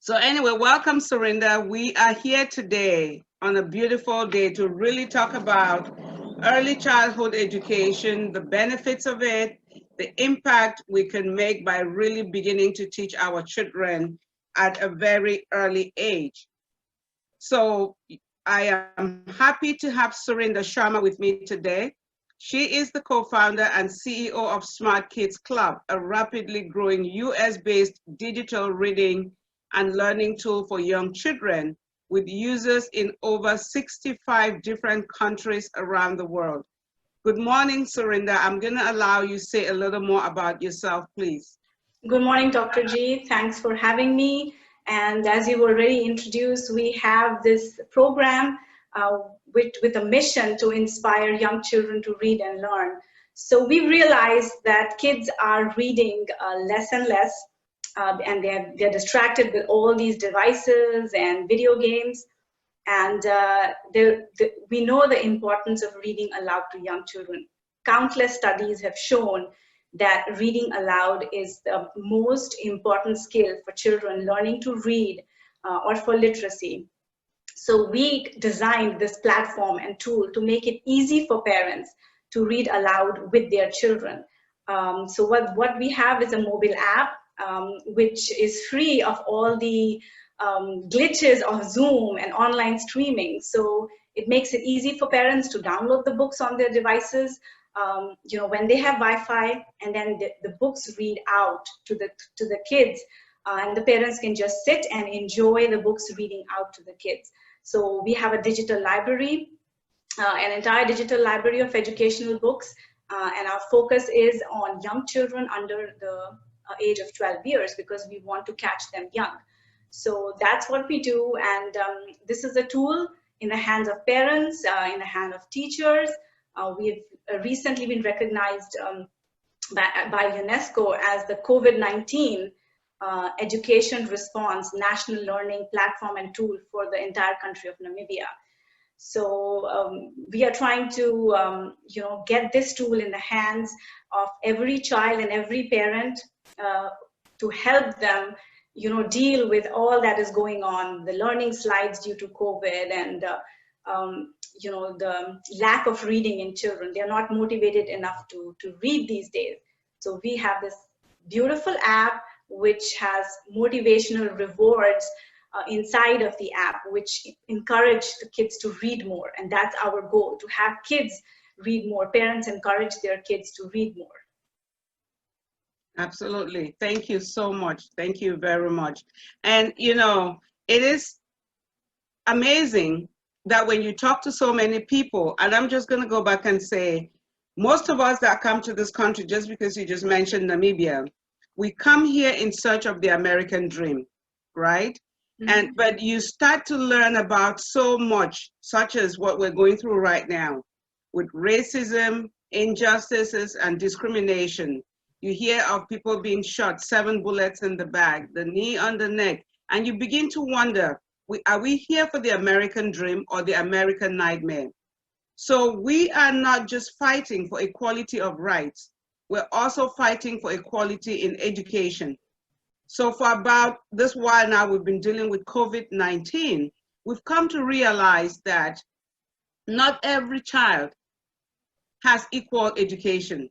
So anyway, welcome, Surinder. We are here today on a beautiful day to really talk about early childhood education, the benefits of it, the impact we can make by really beginning to teach our children at a very early age. So I am happy to have Surinder Sharma with me today. She is the co-founder and CEO of Smart Kidz Club, a rapidly growing US-based digital reading and learning tool for young children with users in over 65 different countries around the world. Good morning, Surinder. I'm going to allow you to say a little more about yourself, please. Good morning, Dr. G. Thanks for having me. And as you already introduced, we have this program with a mission to inspire young children to read and learn. So we realized that kids are reading less and less, and they're distracted with all these devices and video games. And we know the importance of reading aloud to young children. Countless studies have shown that reading aloud is the most important skill for children learning to read or for literacy. So we designed this platform and tool to make it easy for parents to read aloud with their children. So what we have is a mobile app, which is free of all the glitches of Zoom and online streaming. So it makes it easy for parents to download the books on their devices, when they have Wi-Fi, and then the books read out to the kids, and the parents can just sit and enjoy the books reading out to the kids. So we have a digital library, an entire digital library of educational books, and our focus is on young children under the age of 12 years because we want to catch them young. So that's what we do, and this is a tool in the hands of parents, in the hands of teachers. We've recently been recognized by UNESCO as the COVID-19 education response national learning platform and tool for the entire country of Namibia. So we are trying to get this tool in the hands of every child and every parent to help them deal with all that is going on, the learning slides due to COVID, and the lack of reading in children. They're not motivated enough to read these days. So we have this beautiful app which has motivational rewards inside of the app, which encourage the kids to read more. And that's our goal, to have kids read more. Parents encourage their kids to read more. Absolutely. Thank you so much. Thank you very much. And, it is amazing that when you talk to so many people, and I'm just going to go back and say, most of us that come to this country, just because you just mentioned Namibia, we come here in search of the American dream, right? Mm-hmm. But you start to learn about so much, such as what we're going through right now with racism, injustices, and discrimination. You hear of people being shot, 7 bullets in the back, the knee on the neck, and you begin to wonder, are we here for the American dream or the American nightmare? So we are not just fighting for equality of rights, we're also fighting for equality in education. So for about this while now, we've been dealing with COVID-19. We've come to realize that not every child has equal education.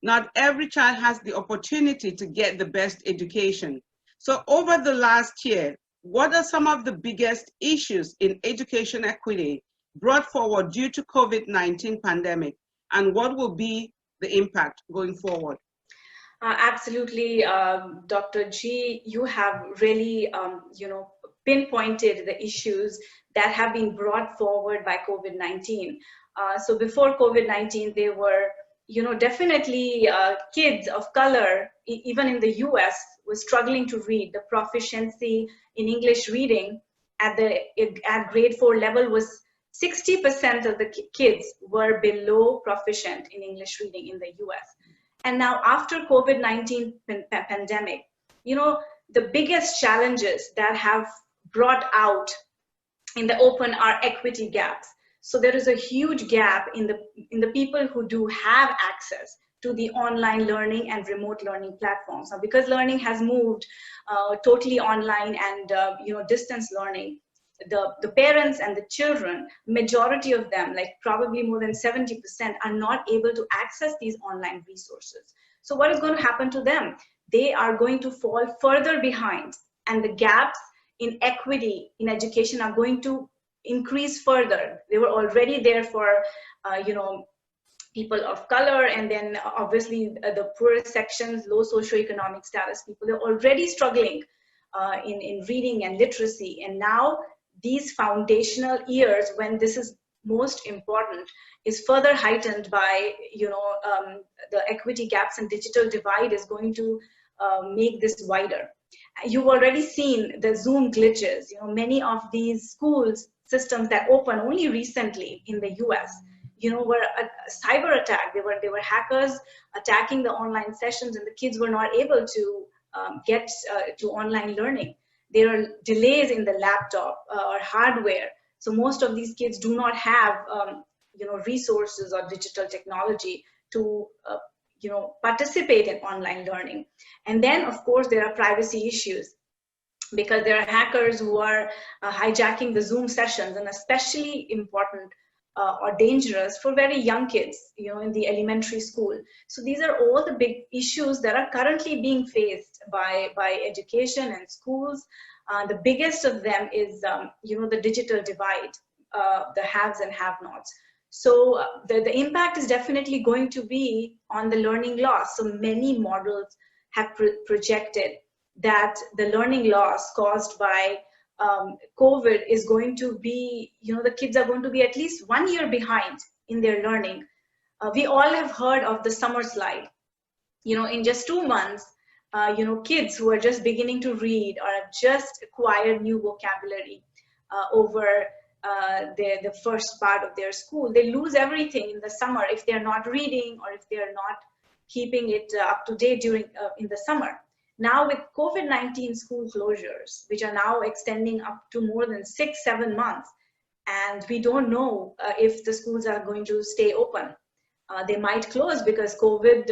Not every child has the opportunity to get the best education. So over the last year, what are some of the biggest issues in education equity brought forward due to COVID-19 pandemic, and what will be the impact going forward? Absolutely, Dr. G, you have really, pinpointed the issues that have been brought forward by COVID-19. So before COVID-19, there were, definitely kids of color, even in the US, were struggling to read. The proficiency in English reading at grade 4 level was 60% of the kids were below proficient in English reading in the US. And now after COVID-19 pandemic, the biggest challenges that have brought out in the open are equity gaps. So there is a huge gap in the people who do have access to the online learning and remote learning platforms. Now, because learning has moved totally online and distance learning, the parents and the children, majority of them, like probably more than 70%, are not able to access these online resources. So what is going to happen to them? They are going to fall further behind, and the gaps in equity in education are going to increase further. They were already there for people of color, and then obviously the poorest sections, low socioeconomic status people, they're already struggling in reading and literacy. And now these foundational years, when this is most important, is further heightened by the equity gaps, and digital divide is going to make this wider. You've already seen the Zoom glitches. Many of these schools systems that opened only recently in the US, were a cyber attack. They were hackers attacking the online sessions, and the kids were not able to get to online learning. There are delays in the laptop or hardware. So most of these kids do not have resources or digital technology to participate in online learning. And then, of course, there are privacy issues, because there are hackers who are hijacking the Zoom sessions, and especially important or dangerous for very young kids, in the elementary school. So these are all the big issues that are currently being faced by education and schools. The biggest of them is, the digital divide, the haves and have-nots. So the impact is definitely going to be on the learning loss. So many models have projected that the learning loss caused by COVID is going to be, the kids are going to be at least 1 year behind in their learning. We all have heard of the summer slide. In just 2 months, kids who are just beginning to read or have just acquired new vocabulary over the first part of their school, they lose everything in the summer if they're not reading, or if they're not keeping it up to date during in the summer. Now with COVID-19 school closures, which are now extending up to more than 6-7 months, and we don't know if the schools are going to stay open. They might close because COVID,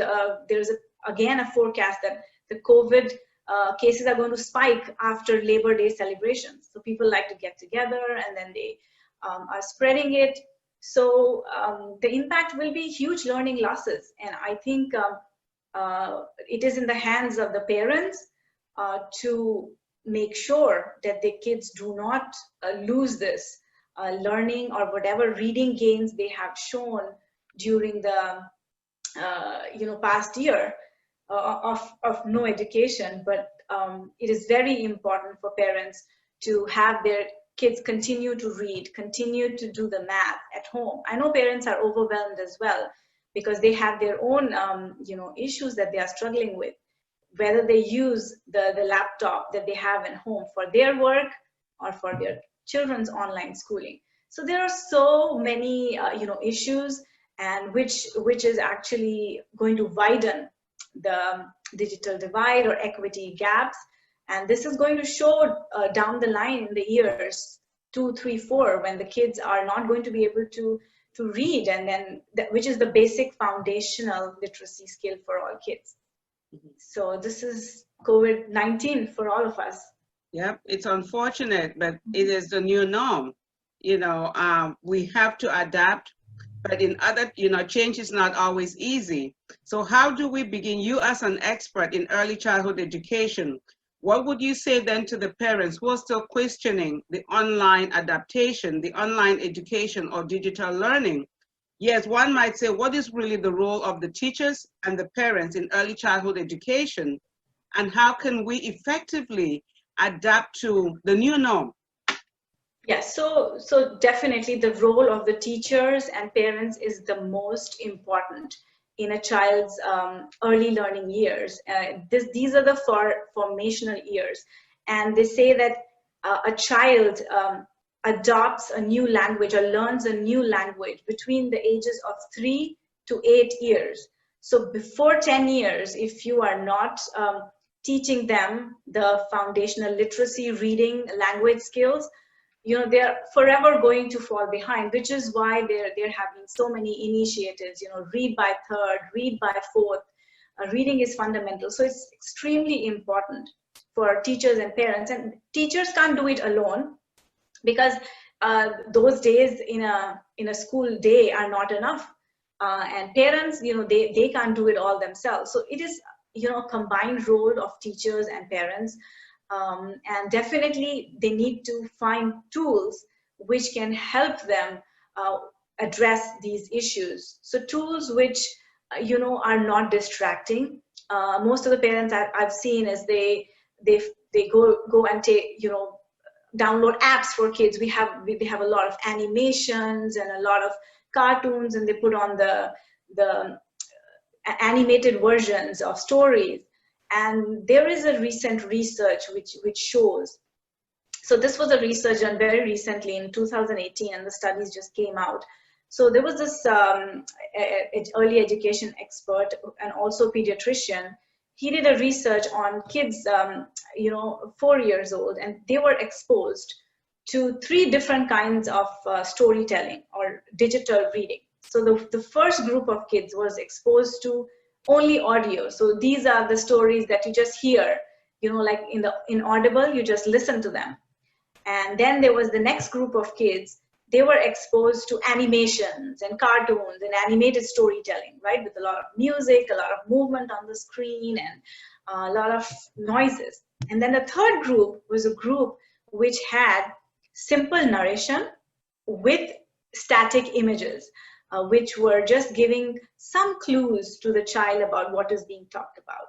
there's again a forecast that the COVID cases are going to spike after Labor Day celebrations. So people like to get together, and then they are spreading it. So the impact will be huge learning losses. And I think it is in the hands of the parents to make sure that the kids do not lose this learning or whatever reading gains they have shown during the past year of no education. But it is very important for parents to have their kids continue to read, continue to do the math at home. I know parents are overwhelmed as well, because they have their own issues that they are struggling with, whether they use the laptop that they have at home for their work or for their children's online schooling. So there are so many issues, and which is actually going to widen the digital divide or equity gaps. And this is going to show down the line in the years 2, 3, 4, when the kids are not going to be able to read, and then which is the basic foundational literacy skill for all kids. So this is COVID-19 for all of us. Yep, it's unfortunate, but it is the new norm. We have to adapt, but in other, change is not always easy. So how do we begin? You as an expert in early childhood education, what would you say then to the parents who are still questioning the online adaptation, the online education or digital learning? Yes, one might say, what is really the role of the teachers and the parents in early childhood education? And how can we effectively adapt to the new norm? Yes, so definitely the role of the teachers and parents is the most important in a child's early learning years. These are the formational years. And they say that a child adopts a new language or learns a new language between the ages of 3 to 8 years. So before 10 years, if you are not teaching them the foundational literacy, reading, language skills, they're forever going to fall behind, which is why there have been so many initiatives, read by third, read by fourth. Reading is fundamental. So it's extremely important for teachers and parents. And teachers can't do it alone, because those days in a school day are not enough. And parents, they can't do it all themselves. So it is, a combined role of teachers and parents. And definitely they need to find tools which can help them address these issues. So tools which, are not distracting. Most of the parents I've seen is they go and take, download apps for kids. They have a lot of animations and a lot of cartoons, and they put on the animated versions of stories. And there is a recent research which shows, so this was a research done very recently in 2018, and the studies just came out. So there was this early education expert and also pediatrician. He did a research on kids, 4 years old, and they were exposed to 3 different kinds of storytelling or digital reading. So the first group of kids was exposed to only audio. So these are the stories that you just hear, like in Audible, you just listen to them. And then there was the next group of kids. They were exposed to animations and cartoons and animated storytelling, right? With a lot of music, a lot of movement on the screen, and a lot of noises. And then the third group was a group which had simple narration with static images, which were just giving some clues to the child about what is being talked about.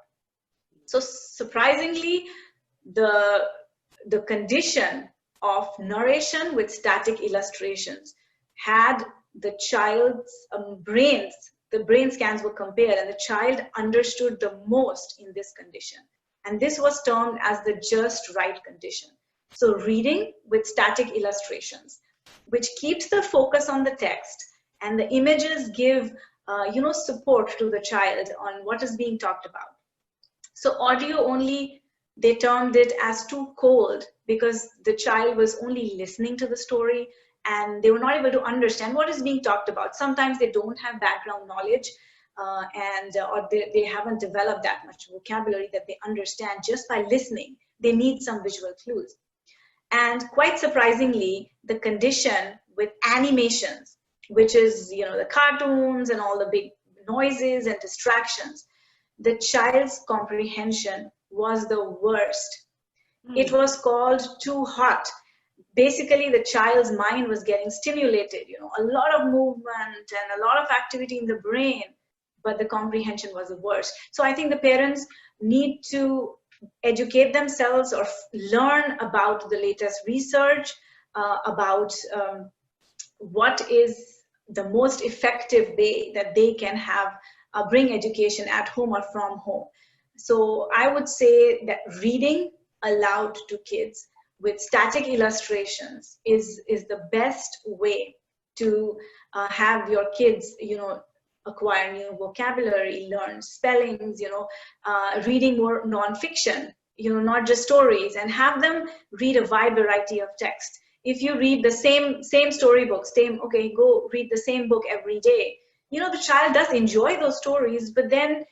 So surprisingly, the condition of narration with static illustrations had the child's brains, the brain scans were compared, and the child understood the most in this condition. And this was termed as the just right condition. So reading with static illustrations, which keeps the focus on the text, and the images give support to the child on what is being talked about. So audio only, they termed it as too cold, because the child was only listening to the story and they were not able to understand what is being talked about. Sometimes they don't have background knowledge, or they haven't developed that much vocabulary that they understand just by listening. They need some visual clues. And quite surprisingly, the condition with animations, which is the cartoons and all the big noises and distractions, the child's comprehension was the worst. It was called too hot. Basically, the child's mind was getting stimulated, a lot of movement and a lot of activity in the brain, but the comprehension was the worst. So I think the parents need to educate themselves or learn about the latest research about what is the most effective way that they can have bring education at home or from home. So I would say that reading aloud to kids with static illustrations is the best way to have your kids, acquire new vocabulary, learn spellings, reading more nonfiction, not just stories, and have them read a wide variety of text. If you read the same storybooks, go read the same book every day. The child does enjoy those stories, but then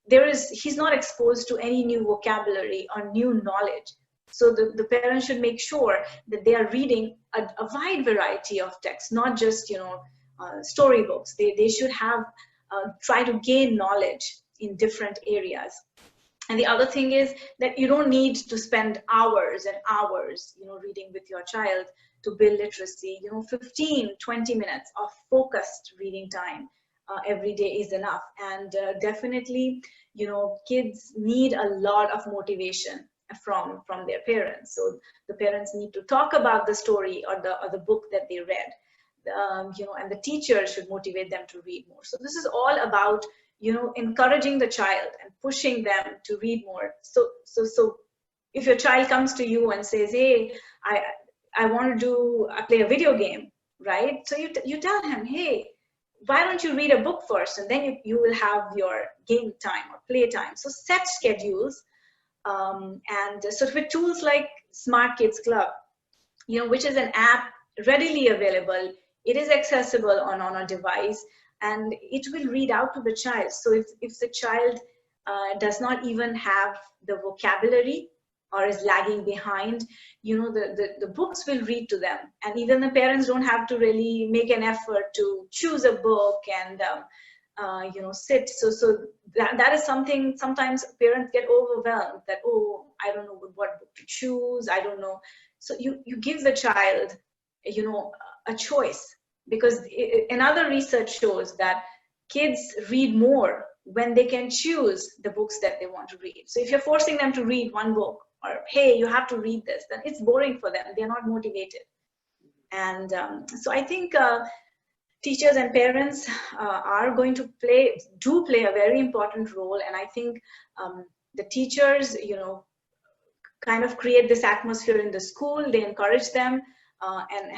he's not exposed to any new vocabulary or new knowledge. So the parents should make sure that they are reading a wide variety of texts, not just storybooks. They should have try to gain knowledge in different areas. And the other thing is that you don't need to spend hours and hours reading with your child to build literacy. 15-20 minutes of focused reading time every day is enough. And definitely kids need a lot of motivation from their parents. So the parents need to talk about the story or the book that they read, and the teacher should motivate them to read more. So this is all about encouraging the child and pushing them to read more. So if your child comes to you and says, hey, I want to play a video game, right? So you tell him, hey, why don't you read a book first, and then you will have your game time or play time. So set schedules. And so with tools like Smart Kidz Club, which is an app readily available. It is accessible on a device, and it will read out to the child. So if the child does not even have the vocabulary or is lagging behind, the books will read to them, and even the parents don't have to really make an effort to choose a book and sit. So that is something. Sometimes parents get overwhelmed that, oh, I don't know what book to choose, I don't know. So you give the child a choice, because another research shows that kids read more when they can choose the books that they want to read. So if you're forcing them to read one book, or hey, you have to read this, then it's boring for them, they're not motivated. And so I think teachers and parents are going to play a very important role. And I think the teachers kind of create this atmosphere in the school. They encourage them and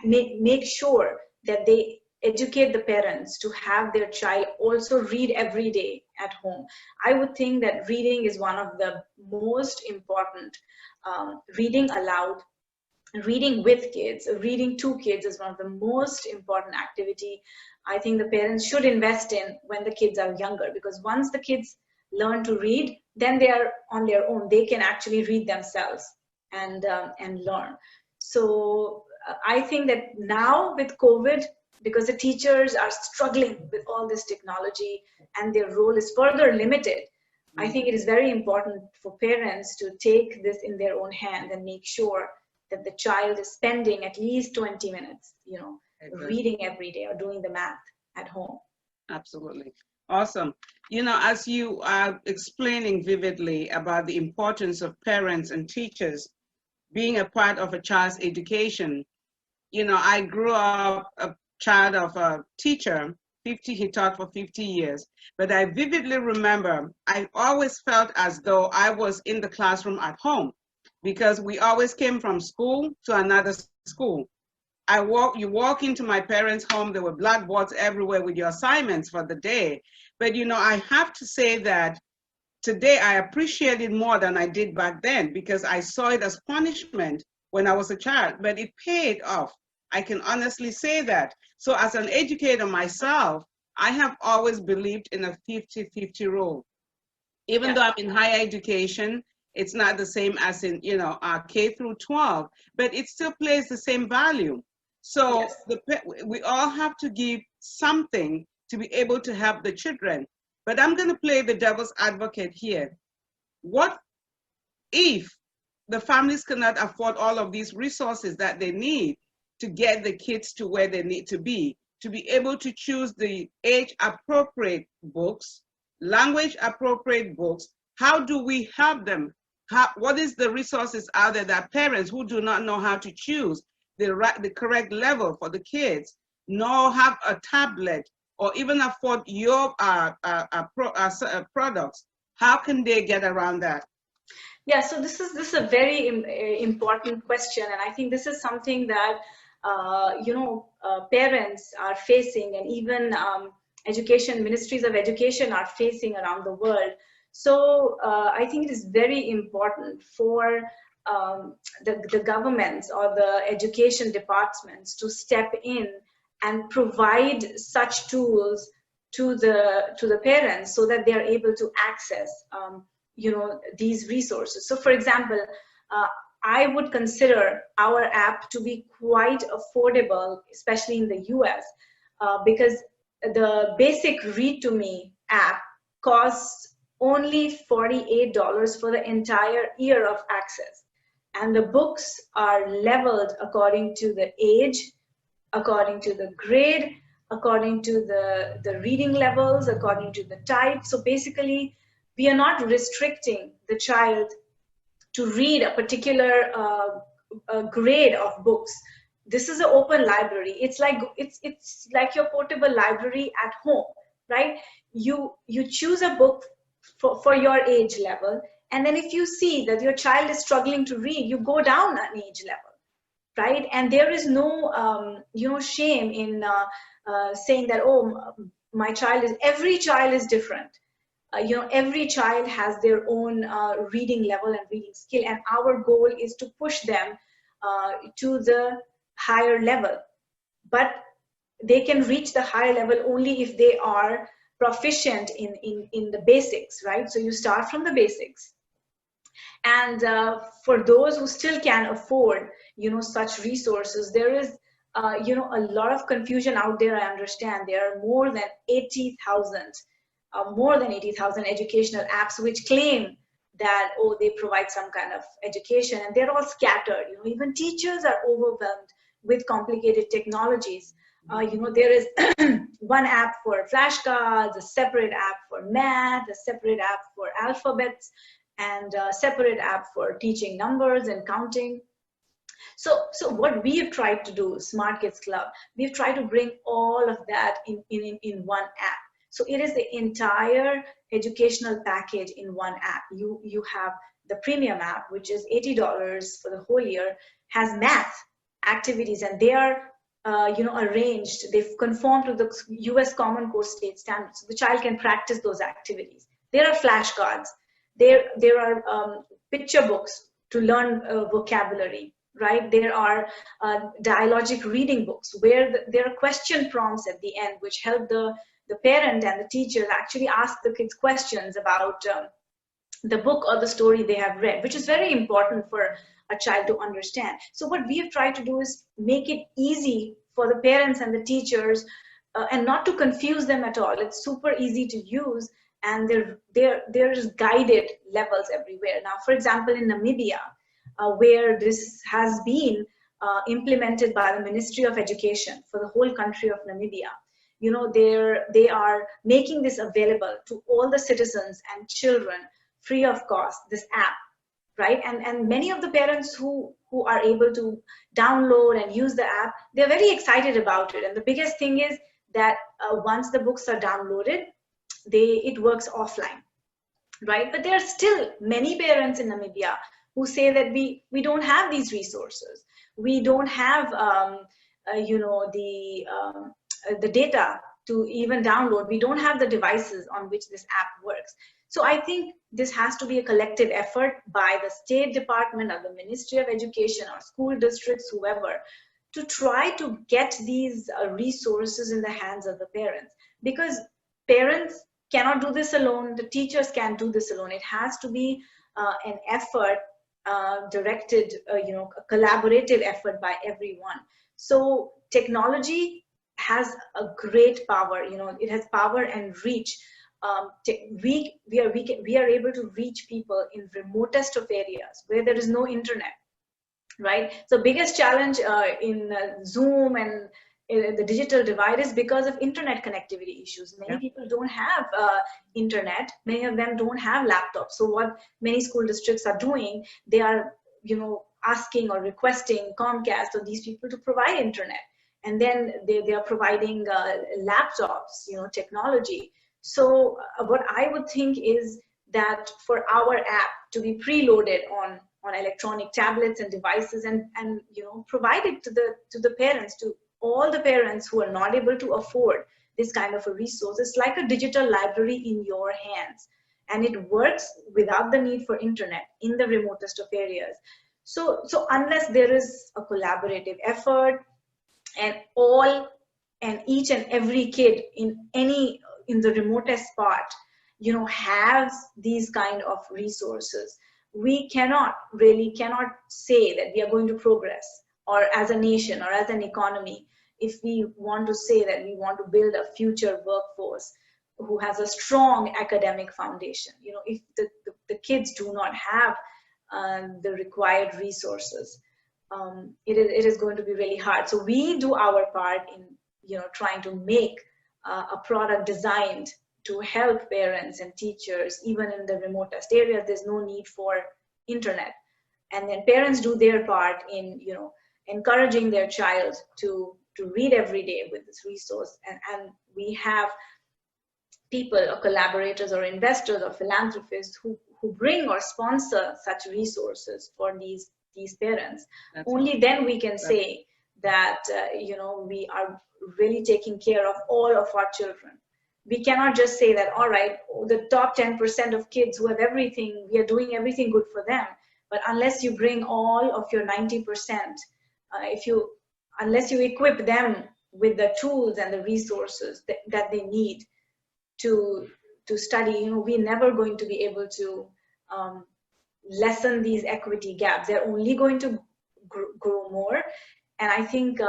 make sure that they educate the parents to have their child also read every day at home. I would think that reading is one of the most important. Reading aloud, reading with kids, reading to kids is one of the most important activity I think the parents should invest in when the kids are younger, because once the kids learn to read, then they are on their own. They can actually read themselves and learn. So I think that now with COVID, because the teachers are struggling with all this technology and their role is further limited, I think it is very important for parents to take this in their own hand and make sure that the child is spending at least 20 minutes, reading every day or doing the math at home. Absolutely. Awesome. As you are explaining vividly about the importance of parents and teachers being a part of a child's education, I grew up a child of a teacher. He taught for 50 years. But I vividly remember, I always felt as though I was in the classroom at home, because we always came from school to another school. You walk into my parents' home, there were blackboards everywhere with your assignments for the day. But I have to say that today I appreciate it more than I did back then, because I saw it as punishment when I was a child, but it paid off. I can honestly say that. So as an educator myself, I have always believed in a 50-50 rule. Even though I'm in higher education, it's not the same as in, K through 12, but it still plays the same value. So we all have to give something to be able to help the children. But I'm going to play the devil's advocate here. What if the families cannot afford all of these resources that they need to get the kids to where they need to be able to choose the age-appropriate books, language-appropriate books? How do we help them? What is the resources out there that parents who do not know how to choose the correct level for the kids, nor have a tablet or even afford your products, how can they get around that? Yeah, so this is a very important question, and I think this is something that parents are facing, and even ministries of education are facing around the world. So I think it is very important for the governments or the education departments to step in and provide such tools to the parents, so that they are able to access these resources. So for example, I would consider our app to be quite affordable, especially in the US, because the basic Read to Me app costs only $48 for the entire year of access. And the books are leveled according to the age, according to the grade, according to the reading levels, according to the type. So basically, we are not restricting the child to read a particular grade of books. This is an open library. It's like your portable library at home, right? You choose a book for your age level, and then if you see that your child is struggling to read, you go down an age level, right? And there is no shame in saying that, oh, every child is different. Every child has their own reading level and reading skill, and our goal is to push them to the higher level. But they can reach the higher level only if they are proficient in the basics, right? So you start from the basics. And for those who still can afford, such resources, there is, a lot of confusion out there. I understand there are more than 80,000 educational apps which claim that, oh, they provide some kind of education, and they're all scattered. Even teachers are overwhelmed with complicated technologies. There is one app for flashcards, a separate app for math, a separate app for alphabets, and a separate app for teaching numbers and counting. So what we have tried to do, Smart Kidz Club, we've tried to bring all of that in one app. So it is the entire educational package in one app. You have the premium app, which is $80 for the whole year, has math activities, and they are arranged. They've conformed to the US Common Core State Standards, so the child can practice those activities. There are flashcards. There are picture books to learn vocabulary, right? There are dialogic reading books where there are question prompts at the end, which help the parent and the teacher actually ask the kids questions about the book or the story they have read, which is very important for a child to understand. So what we have tried to do is make it easy for the parents and the teachers, and not to confuse them at all. It's super easy to use, and there's guided levels everywhere. Now, for example, in Namibia, where this has been implemented by the Ministry of Education for the whole country of Namibia, they are making this available to all the citizens and children free of cost, this app, right? And many of the parents who are able to download and use the app, they're very excited about it. And the biggest thing is that once the books are downloaded, it works offline, right? But there are still many parents in Namibia who say that we don't have these resources. We don't have the data to even download. We don't have the devices on which this app works. So I think this has to be a collective effort by the State Department or the Ministry of Education or school districts, whoever, to try to get these resources in the hands of the parents. Because parents cannot do this alone. The teachers can't do this alone. It has to be an effort directed, a collaborative effort by everyone. So technology has a great power. It has power and reach. We are able to reach people in remotest of areas where there is no internet, right? So biggest challenge in Zoom and the digital divide is because of internet connectivity issues. Many people don't have internet. Many of them don't have laptops. So what many school districts are doing, they are asking or requesting Comcast or these people to provide internet, and then they are providing laptops, technology. So what I would think is that for our app to be preloaded on electronic tablets and devices, and provided to the parents, to all the parents who are not able to afford this kind of a resource. It's like a digital library in your hands, and it works without the need for internet in the remotest of areas. So unless there is a collaborative effort, and each and every kid in the remotest part, has these kind of resources, we cannot say that we are going to progress, or as a nation or as an economy, if we want to say that we want to build a future workforce who has a strong academic foundation. If the kids do not have the required resources, it is going to be really hard. So we do our part in trying to make a product designed to help parents and teachers even in the remotest areas. There's no need for internet, and then parents do their part in encouraging their child to read every day with this resource, and we have people or collaborators or investors or philanthropists who bring or sponsor such resources for these parents. Only then we can say that we are really taking care of all of our children. We cannot just say that, all right, the top 10% of kids who have everything, we are doing everything good for them. But unless you bring all of your 90%, unless you equip them with the tools and the resources that they need to study, we're never going to be able to lessen these equity gaps. They're only going to grow more. And I think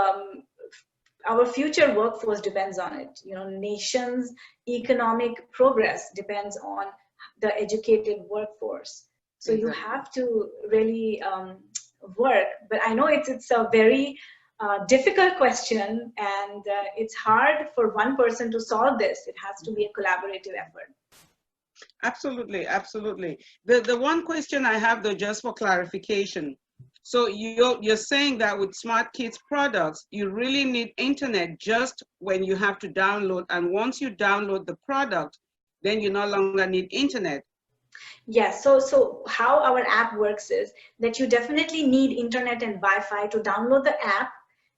our future workforce depends on it. Nations' economic progress depends on the educated workforce. So you have to really work. But I know it's a very difficult question, and it's hard for one person to solve this. It has to be a collaborative effort. Absolutely, absolutely. The one question I have, though, just for clarification. So you're saying that with Smart Kidz products, you really need internet just when you have to download, and once you download the product, then you no longer need internet. Yes, so how our app works is that you definitely need internet and Wi-Fi to download the app,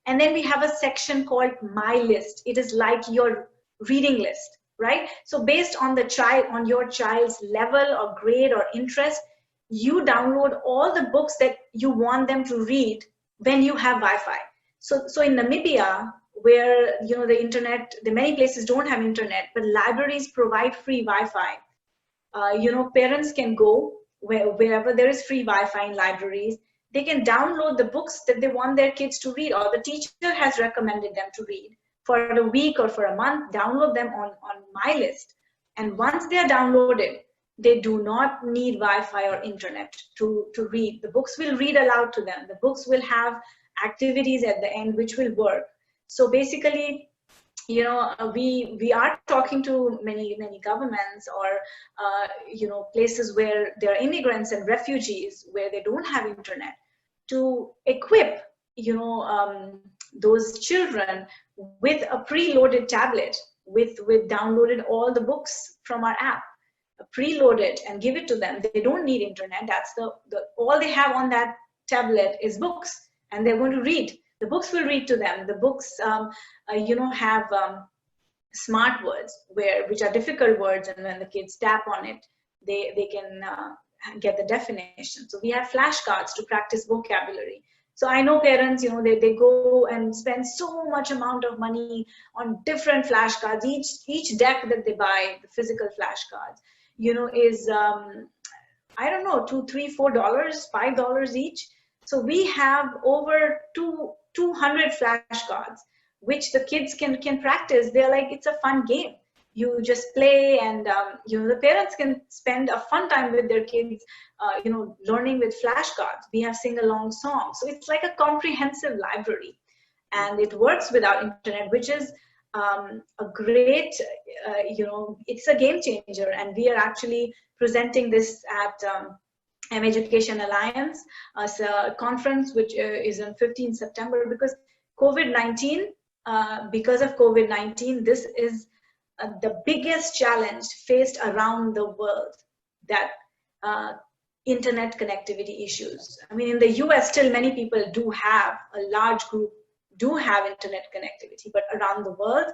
and then we have a section called My List. It is like your reading list, right? So based on on your child's level or grade or interest, you download all the books that you want them to read when you have Wi-Fi. So in Namibia, where the many places don't have internet, but libraries provide free Wi-Fi. Parents can go wherever there is free Wi-Fi in libraries. They can download the books that they want their kids to read, or the teacher has recommended them to read for a week or for a month. Download them on My List. And once they are downloaded, they do not need Wi-Fi or internet to read. The books will read aloud to them. The books will have activities at the end which will work. So basically, we are talking to many governments or places where there are immigrants and refugees where they don't have internet, to equip those children with a preloaded tablet with downloaded all the books from our app, preloaded, and give it to them. They don't need internet. That's the all they have on that tablet is books, and they're going to read. The books will read to them. The books have smart words which are difficult words, and when the kids tap on it, they can get the definition. So we have flashcards to practice vocabulary. So I know parents, they go and spend so much amount of money on different flashcards. Each deck that they buy, the physical flashcards, is I don't know, $2, $3, $4, $5 each. So we have over 200 flashcards which the kids can practice. They're like, it's a fun game. You just play, and the parents can spend a fun time with their kids, learning with flashcards. We have sing-along songs. So it's like a comprehensive library, and it works without internet, which is a great, it's a game changer. And we are actually presenting this at Education Alliance, a conference which is on 15 September, because because of COVID-19, this is the biggest challenge faced around the world, that internet connectivity issues. I mean, in the US, still many people do have, a large group do have internet connectivity, but around the world,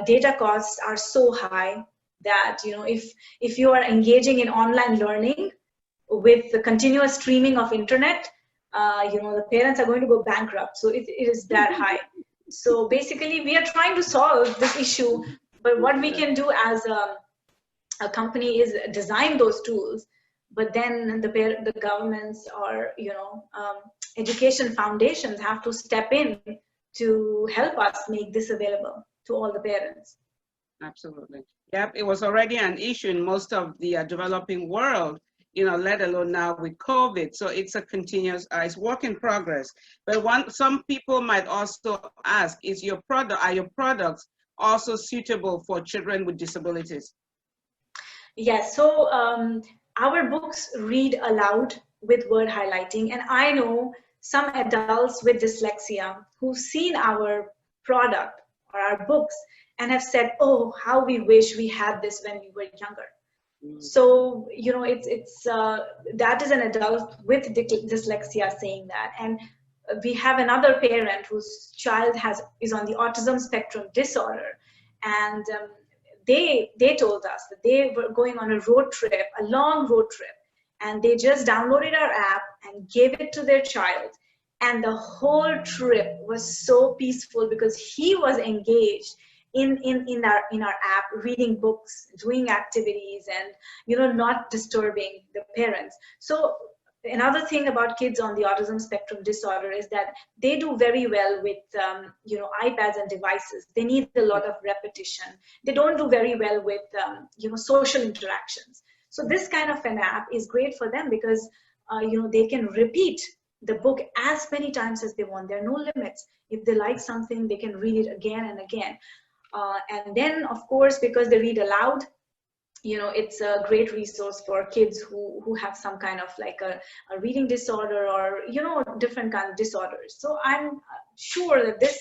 data costs are so high that, if you are engaging in online learning with the continuous streaming of internet, the parents are going to go bankrupt. So it is that high. So basically, we are trying to solve this issue, but what we can do as a company is design those tools, but then the governments or education foundations have to step in to help us make this available to all the parents. Absolutely. Yep, it was already an issue in most of the developing world, let alone now with COVID. So it's a continuous, it's work in progress. But some people might also ask, are your products also suitable for children with disabilities? Yes, so our books read aloud with word highlighting, and I know some adults with dyslexia who've seen our product or our books and have said, oh, how we wish we had this when we were younger. So, it's that is an adult with dyslexia saying that. And we have another parent whose child is on the autism spectrum disorder. And they told us that they were going on a long road trip. and they just downloaded our app and gave it to their child. And the whole trip was so peaceful because he was engaged in our app, reading books, doing activities, and not disturbing the parents. So another thing about kids on the autism spectrum disorder is that they do very well with iPads and devices. They need a lot of repetition. They don't do very well with social interactions. So this kind of an app is great for them because they can repeat the book as many times as they want. There are no limits. If they like something, they can read it again and again. And then, of course, because they read aloud, it's a great resource for kids who have some kind of like a reading disorder or, different kind of disorders. So I'm sure that this,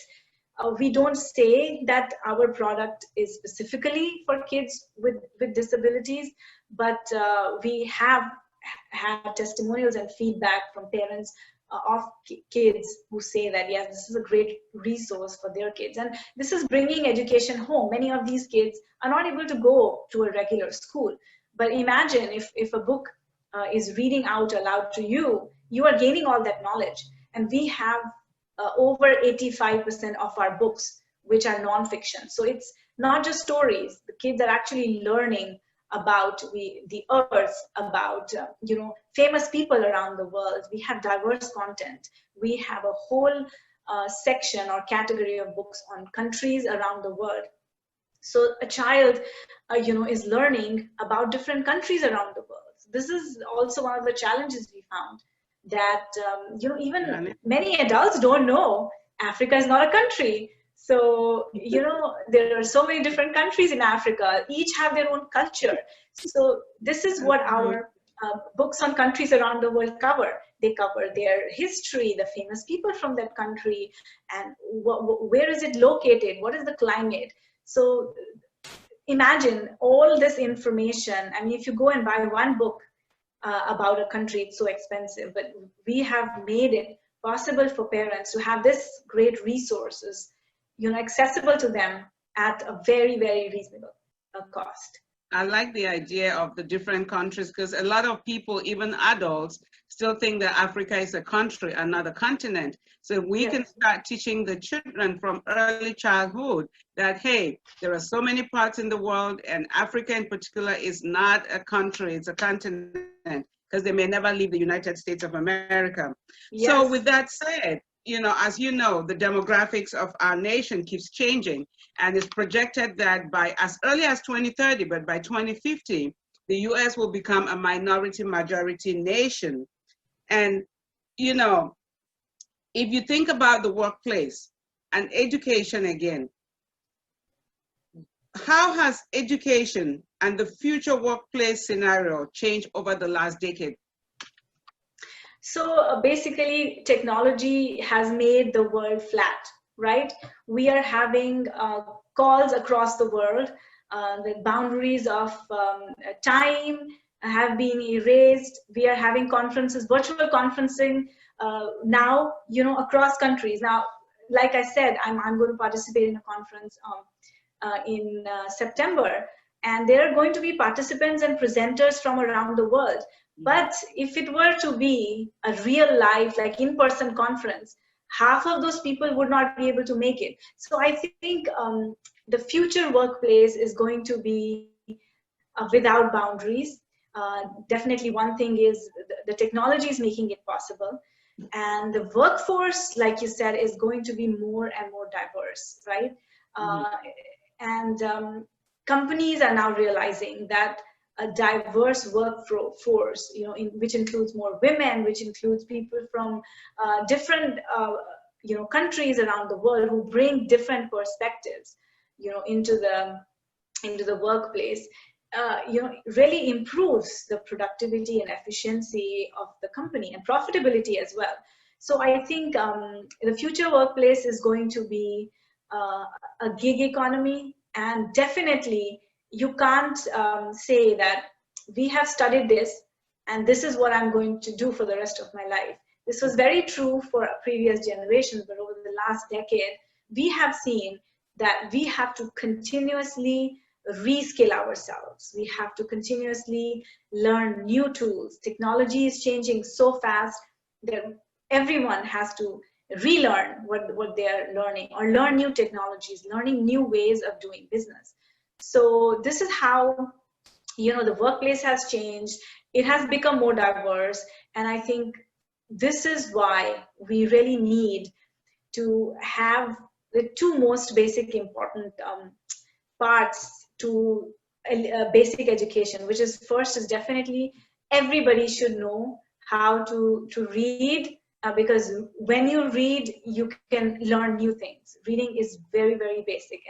we don't say that our product is specifically for kids with disabilities, but we have had testimonials and feedback from parents of kids who say that, yes, this is a great resource for their kids. And this is bringing education home. Many of these kids are not able to go to a regular school. But imagine if a book is reading out aloud to you, you are gaining all that knowledge. And we have over 85% of our books, which are nonfiction. So it's not just stories. The kids are actually learning about the earth, about famous people around the world. We have diverse content. We have a whole section or category of books on countries around the world. So a child is learning about different countries around the world. This is also one of the challenges we found, that even many adults don't know Africa is not a country. So, there are so many different countries in Africa, each have their own culture. So this is what our books on countries around the world cover. They cover their history, the famous people from that country, and where is it located? What is the climate? So imagine all this information. I mean, if you go and buy one book about a country, it's so expensive, but we have made it possible for parents to have this great resources accessible to them at a very, very reasonable cost. I like the idea of the different countries, because a lot of people, even adults, still think that Africa is a country and not a continent. So we can start teaching the children from early childhood that, hey, there are so many parts in the world, and Africa in particular is not a country, it's a continent, because they may never leave the United States of America. Yes. So with that said, as you know, the demographics of our nation keeps changing, and it's projected that by as early as 2030, but by 2050, the US will become a minority-majority nation. And, if you think about the workplace and education again, how has education and the future workplace scenario changed over the last decade? So basically, technology has made the world flat, right? We are having calls across the world. The boundaries of time have been erased. We are having conferences, virtual conferencing now, across countries. Now, like I said, I'm going to participate in a conference in September, and there are going to be participants and presenters from around the world. But if it were to be a real life, like in-person conference, half of those people would not be able to make it. So I think the future workplace is going to be without boundaries. Definitely one thing is the technology is making it possible. And the workforce, like you said, is going to be more and more diverse, right? And companies are now realizing that a diverse workforce, which includes more women, which includes people from different, countries around the world who bring different perspectives, into the workplace, really improves the productivity and efficiency of the company and profitability as well. So I think the future workplace is going to be a gig economy, and definitely you can't say that we have studied this and this is what I'm going to do for the rest of my life. This was very true for previous generations, but over the last decade, we have seen that we have to continuously reskill ourselves. We have to continuously learn new tools. Technology is changing so fast that everyone has to relearn what they're learning, or learn new technologies, learning new ways of doing business. So this is how, you know, the workplace has changed. It has become more diverse, and I think this is why we really need to have the two most basic important parts to basic education, which is, first is definitely everybody should know how to read, because when you read, you can learn new things. Reading is very, very basic,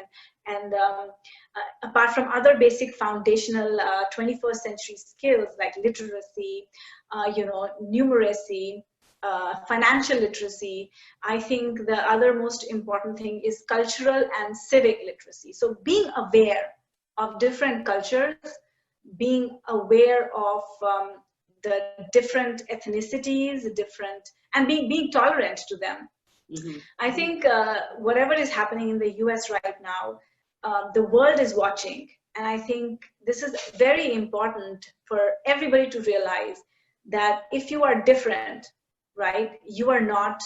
and apart from other basic foundational 21st century skills like literacy, you know, numeracy, financial literacy, I think the other most important thing is cultural and civic literacy. So being aware of different cultures, being aware of the different ethnicities, and being tolerant to them. Mm-hmm. I think whatever is happening in the US right now, the world is watching. And I think this is very important for everybody to realize that if you are different, right, you are not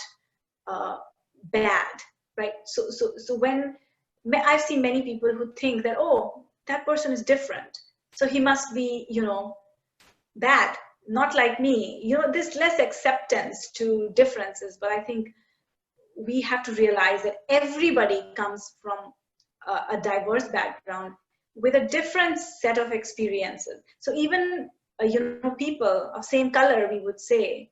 bad, right? So when I've seen many people who think that, oh, that person is different, so he must be, you know, bad, not like me. You know, there's less acceptance to differences, but I think we have to realize that everybody comes from a diverse background with a different set of experiences. So even, you know, people of same color, we would say,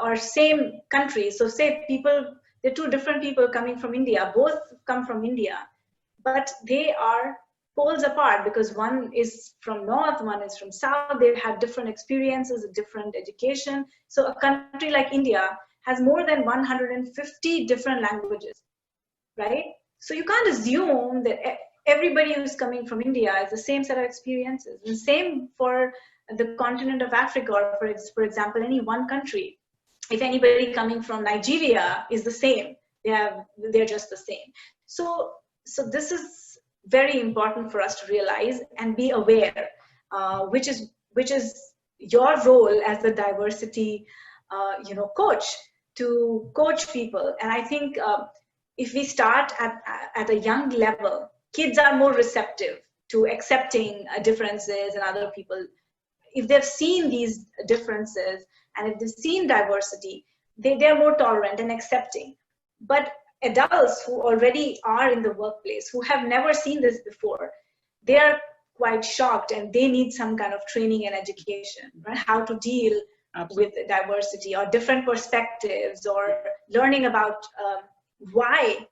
or same country. So say people, they're two different people coming from India, both come from India, but they are poles apart because one is from north, one is from south. They have different experiences, different education. So a country like India has more than 150 different languages, right? So you can't assume that everybody who's coming from India has the same set of experiences. And same for the continent of Africa, or for example, any one country. If anybody coming from Nigeria is the same, they're just the same. So this is very important for us to realize and be aware, which is your role as a diversity, you know, coach, to coach people. And I think if we start at a young level, kids are more receptive to accepting differences in other people. If they've seen these differences and if they've seen diversity, they're more tolerant and accepting. But adults who already are in the workplace, who have never seen this before, they are quite shocked, and they need some kind of training and education, right? How to deal with diversity or different perspectives, or learning about why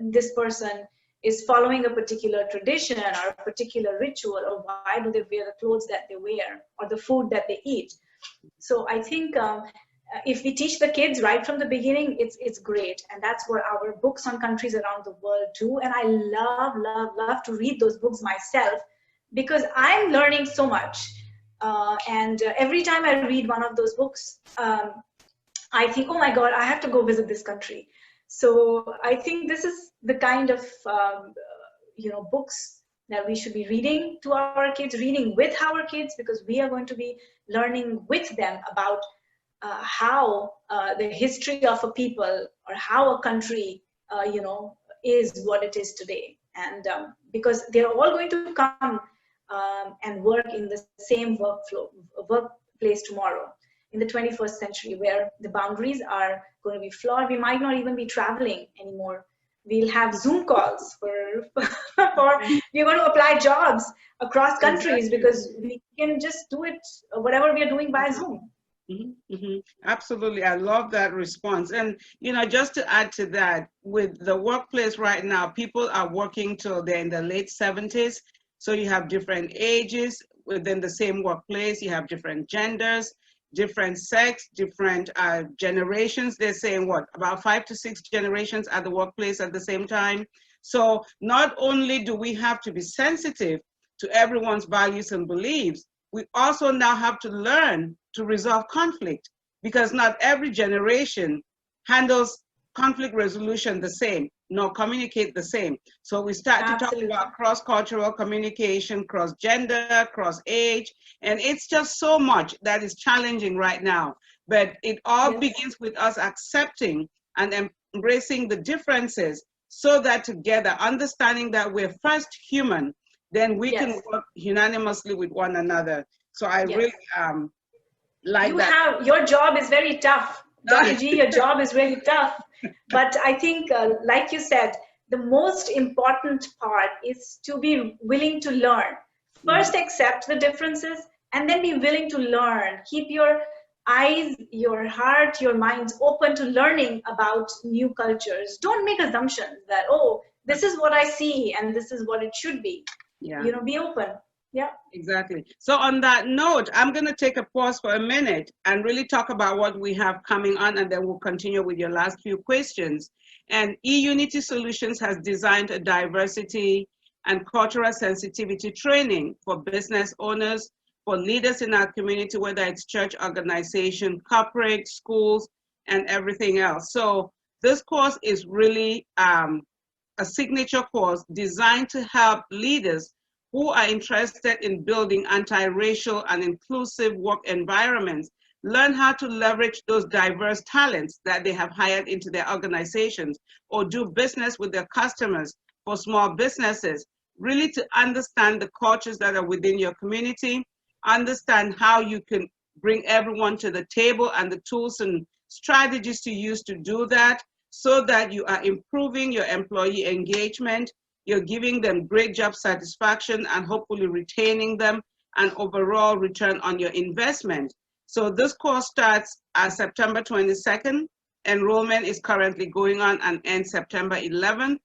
this person is following a particular tradition or a particular ritual, or why do they wear the clothes that they wear or the food that they eat. So I think if we teach the kids right from the beginning, it's great. And that's what our books on countries around the world do. And I love to read those books myself, because I'm learning so much. And every time I read one of those books, I think, oh my God, I have to go visit this country. So I think this is the kind of you know, books that we should be reading to our kids, reading with our kids, because we are going to be learning with them about how the history of a people, or how a country, you know, is what it is today. And because they're all going to come and work in the same workplace tomorrow, in the 21st century, where the boundaries are going to be flawed. We might not even be traveling anymore. We'll have Zoom calls for we're going to apply jobs across countries, because we can just do it, whatever we are doing, by Zoom. Mm-hmm, mm-hmm. Absolutely. I love that response. And, you know, just to add to that, with the workplace right now, people are working till they're in the late 70s. So you have different ages within the same workplace. You have different genders, different sex, different generations. They're saying what, about 5 to 6 generations at the workplace at the same time. So not only do we have to be sensitive to everyone's values and beliefs, we also now have to learn to resolve conflict, because not every generation handles conflict resolution the same. nor communicate the same. So we start to talk about cross-cultural communication, cross-gender, cross-age, and it's just so much that is challenging right now. But it all begins with us accepting and embracing the differences, so that together, understanding that we're first human, then we can work unanimously with one another. So I really like that. Your job is very tough. Dr. G, your job is really tough. But I think, like you said, the most important part is to be willing to learn. First, accept the differences, and then be willing to learn. Keep your eyes, your heart, your minds open to learning about new cultures. Don't make assumptions that, oh, this is what I see and this is what it should be. You know, be open. Yeah, exactly. So on that note, I'm going to take a pause for a minute and really talk about what we have coming on, and then we'll continue with your last few questions. And Eunity Solutions has designed a diversity and cultural sensitivity training for business owners, for leaders in our community, whether it's church, organization, corporate, schools, and everything else. So this course is really a signature course designed to help leaders who are interested in building anti-racial and inclusive work environments learn how to leverage those diverse talents that they have hired into their organizations, or do business with their customers for small businesses, really to understand the cultures that are within your community, understand how you can bring everyone to the table and the tools and strategies to use to do that, so that you are improving your employee engagement, you're giving them great job satisfaction, and hopefully retaining them, and overall return on your investment. So this course starts September 22nd. Enrollment is currently going on and ends September 11th.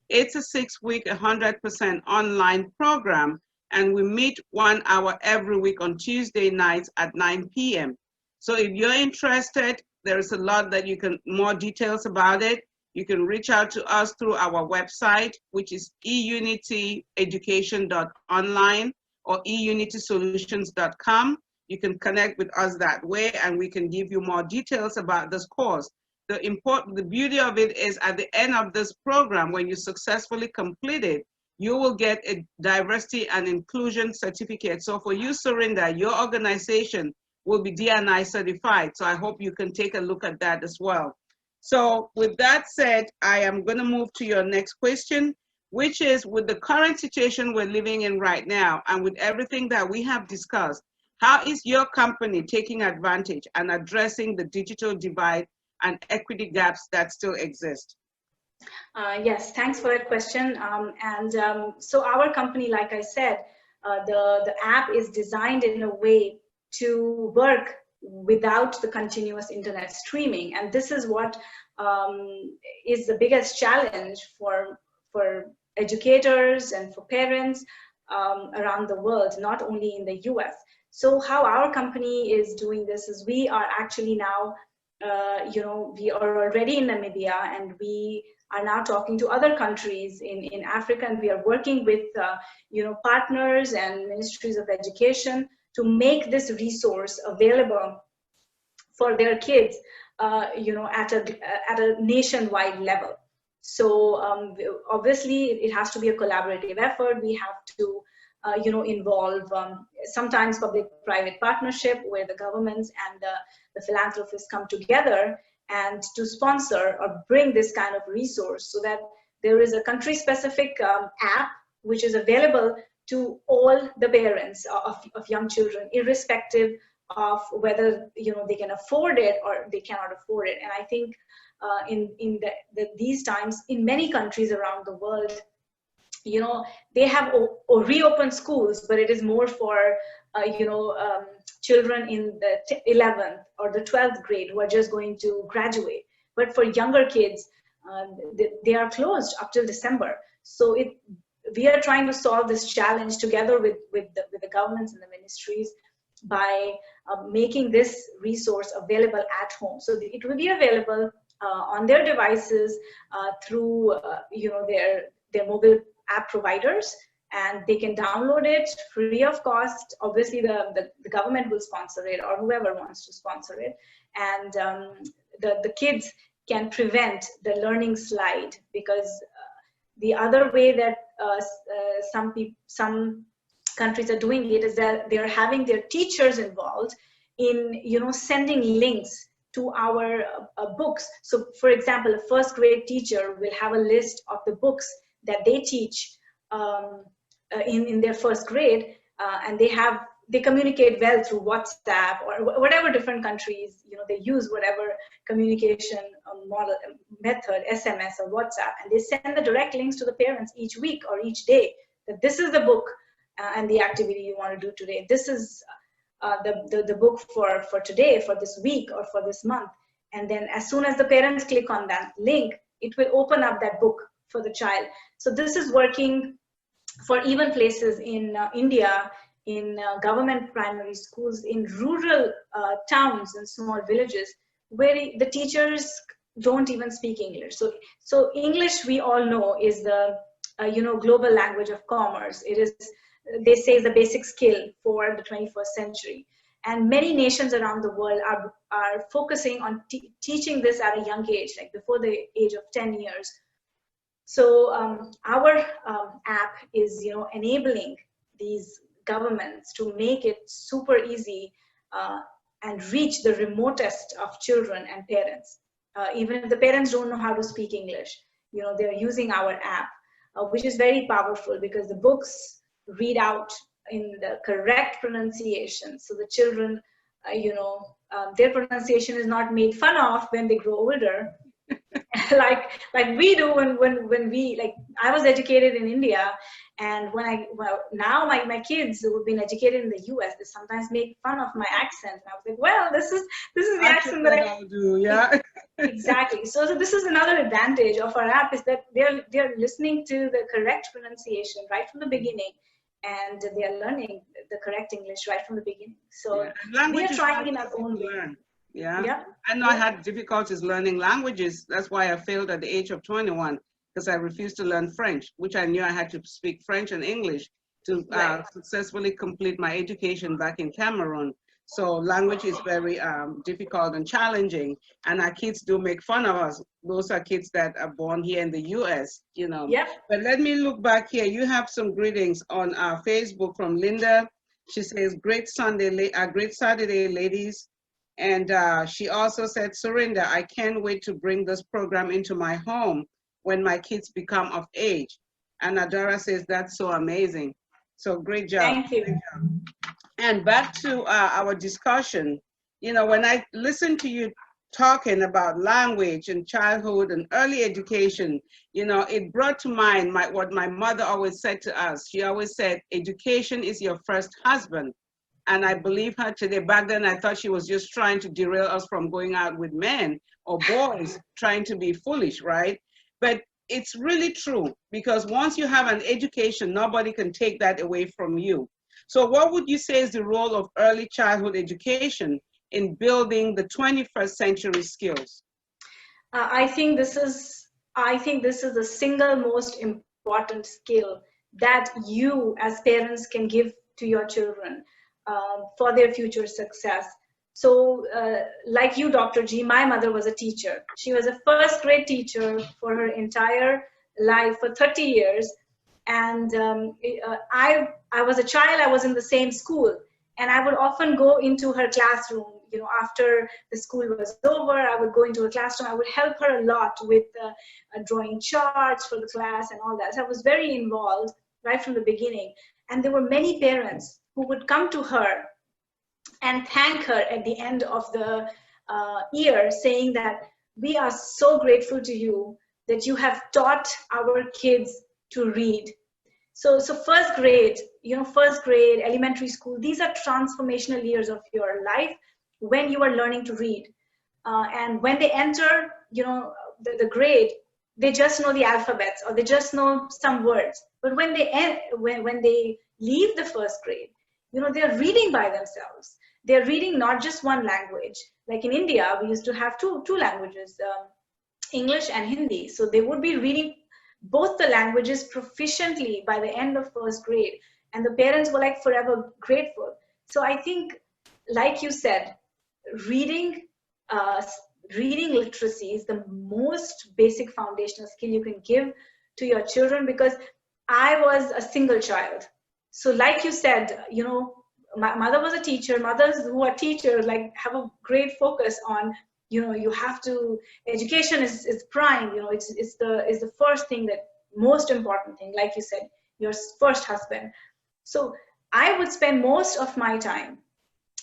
It's a 6-week, 100% online program, and we meet 1 hour every week on Tuesday nights at 9 p.m. So if you're interested, there's a lot that you can, more details about it. You can reach out to us through our website, which is eunityeducation.online or eunitysolutions.com. You can connect with us that way, and we can give you more details about this course. The beauty of it is, at the end of this program, when you successfully complete it, you will get a diversity and inclusion certificate. So for you, Surinder, your organization will be D&I certified. So I hope you can take a look at that as well. So with that said, I am going to move to your next question, which is, with the current situation we're living in right now, and with everything that we have discussed, how is your company taking advantage and addressing the digital divide and equity gaps that still exist? Yes, thanks for that question. So our company, like I said, the app is designed in a way to work without the continuous internet streaming. And this is what is the biggest challenge for educators and for parents around the world, not only in the US. So how our company is doing this is, we are actually now, we are already in Namibia, and we are now talking to other countries in Africa, and we are working with partners and ministries of education to make this resource available for their kids, at a nationwide level. So obviously it has to be a collaborative effort. We have to involve sometimes public-private partnership, where the governments and the philanthropists come together and to sponsor or bring this kind of resource, so that there is a country-specific app which is available to all the parents of young children, irrespective of whether they can afford it or they cannot afford it. And I think in these times, in many countries around the world, they have reopened schools, but it is more for children in the 11th or the 12th grade who are just going to graduate. But for younger kids, they are closed up till December. So we are trying to solve this challenge together with the governments and the ministries by making this resource available at home. So it will be available on their devices through their mobile app providers, and they can download it free of cost. Obviously the government will sponsor it, or whoever wants to sponsor it, and the kids can prevent the learning slide, because the other way that some countries are doing it is that they're having their teachers involved in, you know, sending links to our books. So for example, a first grade teacher will have a list of the books that they teach in their first grade, and they communicate well through WhatsApp or whatever different countries, you know, they use whatever communication model method, SMS or WhatsApp, and they send the direct links to the parents each week or each day, that this is the book and the activity you want to do today. This is the book for today, for this week or for this month. And then as soon as the parents click on that link, it will open up that book for the child. So this is working for even places in India, in government primary schools, in rural towns and small villages, where the teachers don't even speak English. So English, we all know, is the you know, global language of commerce. It is, they say, the basic skill for the 21st century. And many nations around the world are focusing on teaching this at a young age, like before the age of 10 years. So our app is, you know, enabling these governments to make it super easy and reach the remotest of children and parents. Even if the parents don't know how to speak English, you know, they're using our app, which is very powerful, because the books read out in the correct pronunciation. So the children, you know, their pronunciation is not made fun of when they grow older. like we do when we, like, I was educated in India, and now my kids who've been educated in the US, they sometimes make fun of my accent, and I was like, well, this is the accent that I do. Yeah. Exactly. So this is another advantage of our app, is that they're listening to the correct pronunciation right from the beginning, and they are learning the correct English right from the beginning. So we are trying in our own way. Yeah. I know I had difficulties learning languages. That's why I failed at the age of 21, because I refused to learn French, which I knew I had to speak French and English to successfully complete my education back in Cameroon. So language is very difficult and challenging, and our kids do make fun of us. Those are kids that are born here in the US, you know. Yep. But let me look back here. You have some greetings on Facebook from Linda. She says, great Saturday, ladies. And she also said, Surinder, I can't wait to bring this program into my home when my kids become of age. And Adara says, that's so amazing. So great job. Thank you. Great job. And back to our discussion, you know, when I listen to you talking about language and childhood and early education, you know, it brought to mind what my mother always said to us. She always said, education is your first husband. And I believe her today. Back then, I thought she was just trying to derail us from going out with men or boys, trying to be foolish, right? But it's really true, because once you have an education, nobody can take that away from you. So what would you say is the role of early childhood education in building the 21st century skills? I think this is the single most important skill that you as parents can give to your children for their future success. So like you, Dr. G, my mother was a teacher. She was a first grade teacher for her entire life, for 30 years. And I was a child, I was in the same school, and I would often go into her classroom, you know, after the school was over. I would go into her classroom. I would help her a lot with drawing charts for the class and all that. So I was very involved right from the beginning. And there were many parents who would come to her and thank her at the end of the year, saying that we are so grateful to you that you have taught our kids to read. So first grade, you know, first grade, elementary school, these are transformational years of your life when you are learning to read. And when they enter, you know, the grade, they just know the alphabets or they just know some words. But when they leave the first grade, you know, they're reading by themselves. They're reading not just one language. Like in India, we used to have two languages, English and Hindi. So they would be reading both the languages proficiently by the end of first grade. And the parents were like forever grateful. So I think, like you said, reading reading literacy is the most basic foundational skill you can give to your children, because I was a single child. So like you said, you know, my mother was a teacher. Mothers who are teachers like have a great focus on, you know, you have to, education is prime, you know, it's the first thing, that most important thing, like you said, your first husband. So I would spend most of my time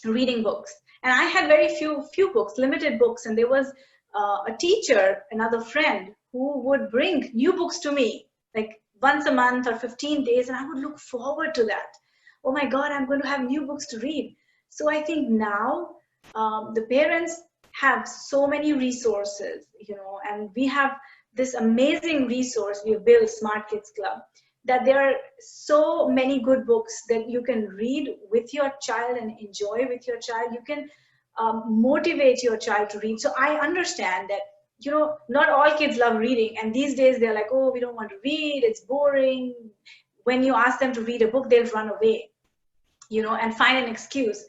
reading books, and I had very few books, limited books, and there was a teacher, another friend, who would bring new books to me like once a month or 15 days, and I would look forward to that. Oh my God, I'm going to have new books to read. So I think now the parents have so many resources, you know, and we have this amazing resource we have built, Smart Kidz Club, that there are so many good books that you can read with your child and enjoy with your child. You can motivate your child to read. So I understand that, you know, not all kids love reading, and these days they're like, oh, we don't want to read, it's boring. When you ask them to read a book, they'll run away, you know, and find an excuse.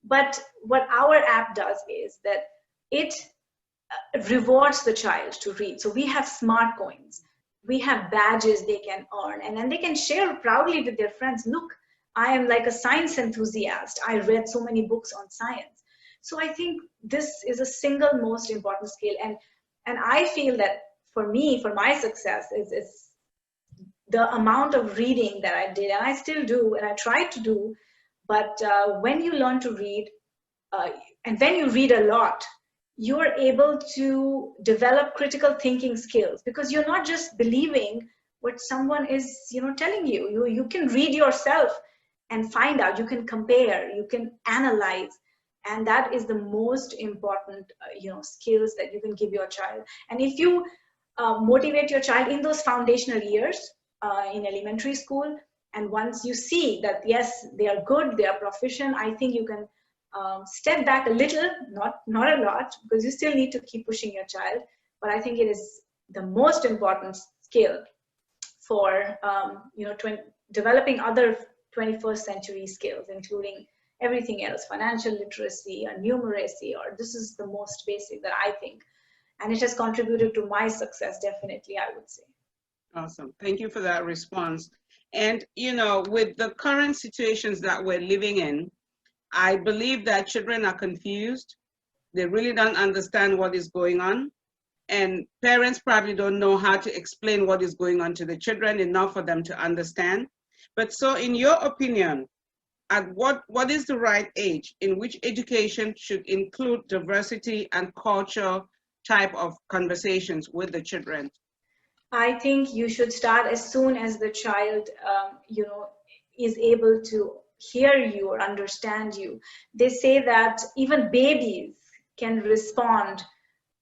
But what our app does is that it rewards the child to read. So we have smart coins, we have badges they can earn, and then they can share proudly with their friends, look, I am like a science enthusiast, I read so many books on science. So I think this is a single most important skill, and I feel that for me, for my success, is the amount of reading that I did, and I still do, and I try to do. But when you learn to read, and when you read a lot, you're able to develop critical thinking skills, because you're not just believing what someone is, you know, telling you. You can read yourself and find out, you can compare, you can analyze, and that is the most important you know, skills that you can give your child. And if you motivate your child in those foundational years in elementary school, and once you see that yes, they are good, they are proficient, I think you can step back a little, not a lot, because you still need to keep pushing your child. But I think it is the most important skill for you know, developing other 21st century skills, including everything else, financial literacy or numeracy, or this is the most basic that I think. And it has contributed to my success, definitely, I would say. Awesome. Thank you for that response. And, you know, with the current situations that we're living in, I believe that children are confused. They really don't understand what is going on. And parents probably don't know how to explain what is going on to the children enough for them to understand. But so in your opinion, at what is the right age in which education should include diversity and culture type of conversations with the children? I think you should start as soon as the child, you know, is able to hear you or understand you. They say that even babies can respond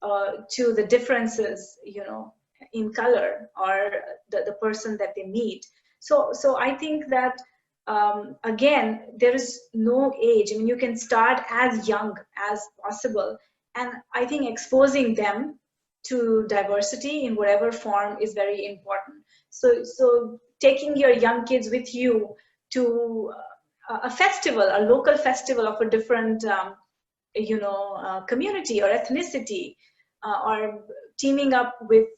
to the differences, you know, in color or the person that they meet. So I think that again, there is no age. I mean, you can start as young as possible, and I think exposing them to diversity in whatever form is very important. So taking your young kids with you to a festival, a local festival of a different you know, community or ethnicity, or teaming up with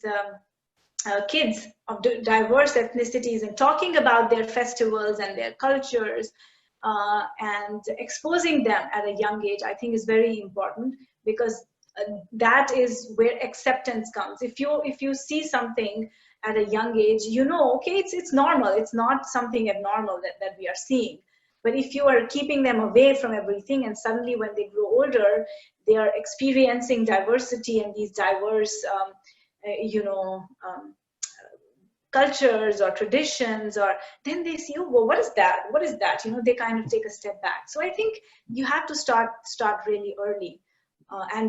kids of diverse ethnicities and talking about their festivals and their cultures, and exposing them at a young age, I think is very important, because that is where acceptance comes. If you see something at a young age, you know, okay, it's normal, it's not something abnormal that we are seeing. But if you are keeping them away from everything, and suddenly when they grow older, they are experiencing diversity and these diverse you know, cultures or traditions, or then they see, oh, well, what is that, you know, they kind of take a step back. So I think you have to start really early.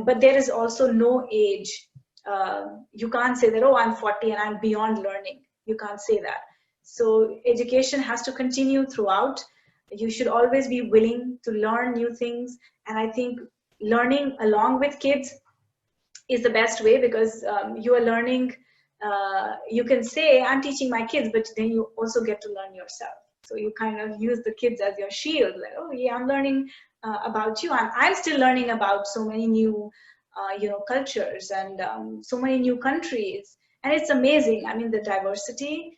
But there is also no age. You can't say that, oh, I'm 40 and I'm beyond learning. You can't say that. So education has to continue throughout. You should always be willing to learn new things. And I think learning along with kids is the best way, because you are learning. You can say, I'm teaching my kids, but then you also get to learn yourself. So you kind of use the kids as your shield. Like, oh yeah, I'm learning about you. I'm still learning about so many new cultures and so many new countries. And it's amazing. I mean, the diversity.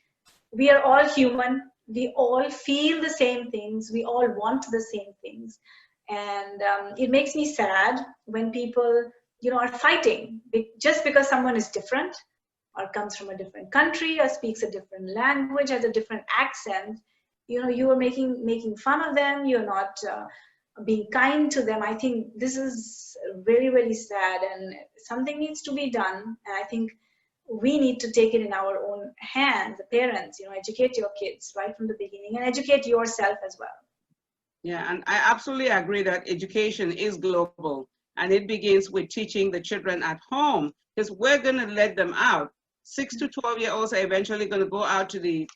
We are all human. We all feel the same things. We all want the same things. And it makes me sad when people, are fighting just because someone is different or comes from a different country or speaks a different language, has a different accent. You are making fun of them. You're not being kind to them. I think this is very, very sad, and something needs to be done. And I think we need to take it in our own hands, the parents, educate your kids right from the beginning and educate yourself as well. Yeah, and I absolutely agree that education is global, and it begins with teaching the children at home, because we're going to let them out. 6 to 12-year-olds are eventually going to go out to the,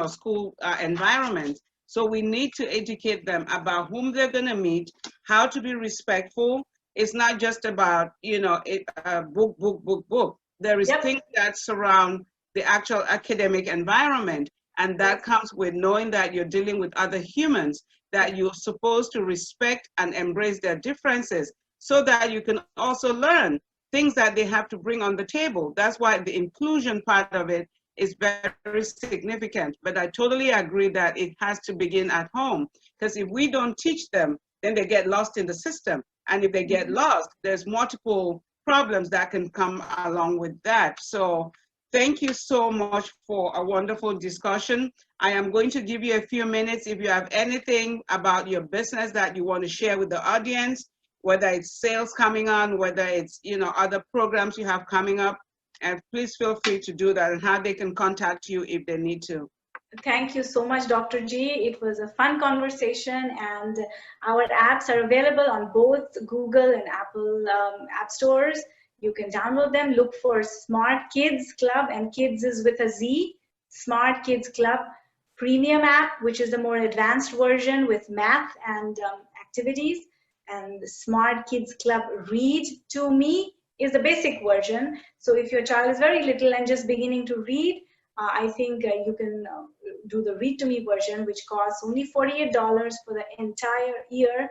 school environment. So we need to educate them about whom they're going to meet, how to be respectful. It's not just about, book. There is things that surround the actual academic environment, and that comes with knowing that you're dealing with other humans, that you're supposed to respect and embrace their differences, so that you can also learn things that they have to bring on the table. That's why the inclusion part of it is very significant. But I totally agree that it has to begin at home, because if we don't teach them, then they get lost in the system. And if they get lost, there's multiple problems that can come along with that. So thank you so much for a wonderful discussion. I am going to give you a few minutes if you have anything about your business that you want to share with the audience, whether it's sales coming on, whether it's other programs you have coming up, and please feel free to do that, and how they can contact you if they need to. Thank you so much, Dr. G. It was a fun conversation, and our apps are available on both Google and Apple app stores. You can download them, look for Smart Kidz Club, and kids is with a Z, Smart Kidz Club premium app, which is the more advanced version with math and activities. And the Smart Kidz Club Read to Me is the basic version. So if your child is very little and just beginning to read, I think you can do the Read to Me version, which costs only $48 for the entire year.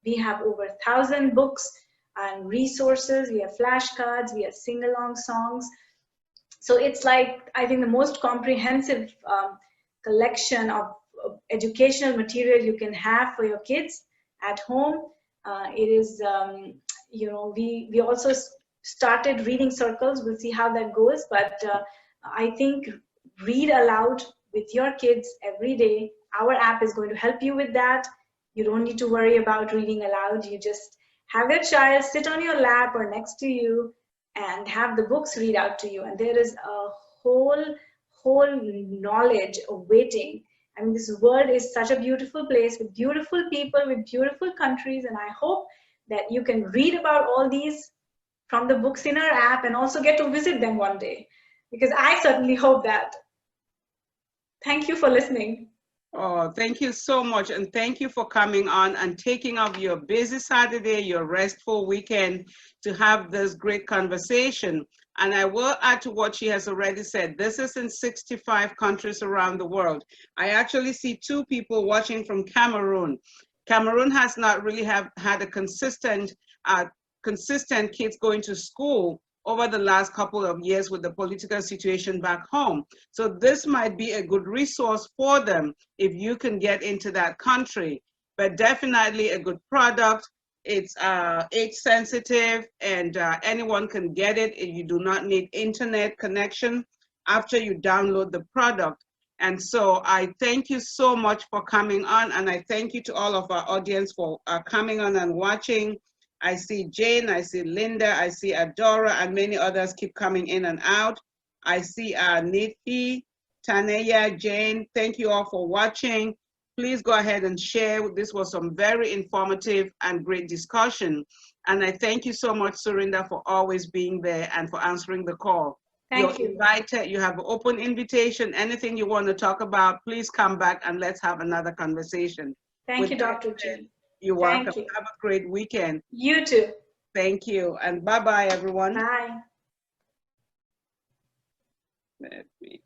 We have over 1,000 books and resources. We have flashcards, we have sing-along songs. So it's like, I think, the most comprehensive collection of educational material you can have for your kids at home. It is, we also started reading circles. We'll see how that goes, but I think read aloud with your kids every day. Our app is going to help you with that. You don't need to worry about reading aloud. You just have your child sit on your lap or next to you and have the books read out to you. And there is a whole knowledge awaiting. I mean, this world is such a beautiful place with beautiful people, with beautiful countries. And I hope that you can read about all these from the books in our app and also get to visit them one day, because I certainly hope that. Thank you for listening. Oh, thank you so much. And thank you for coming on and taking off your busy Saturday, your restful weekend, to have this great conversation. And I will add to what she has already said. This is in 65 countries around the world. I actually see 2 people watching from Cameroon. Cameroon has not really had a consistent kids going to school over the last couple of years with the political situation back home. So this might be a good resource for them if you can get into that country, but definitely a good product. It's age sensitive, and anyone can get it. You do not need internet connection after you download the product. And so I thank you so much for coming on, and I thank you to all of our audience for coming on and watching. I see Jane, I see Linda, I see Adora, and many others keep coming in and out. I see Nithi, Taneya, Jane, thank you all for watching. Please go ahead and share. This was some very informative and great discussion. And I thank you so much, Surinder, for always being there and for answering the call. Thank you. You're invited, you have an open invitation. Anything you want to talk about, please come back and let's have another conversation. Thank you, Dr. G. You're welcome. Thank you. Have a great weekend. You too. Thank you. And bye-bye, everyone. Bye. Let me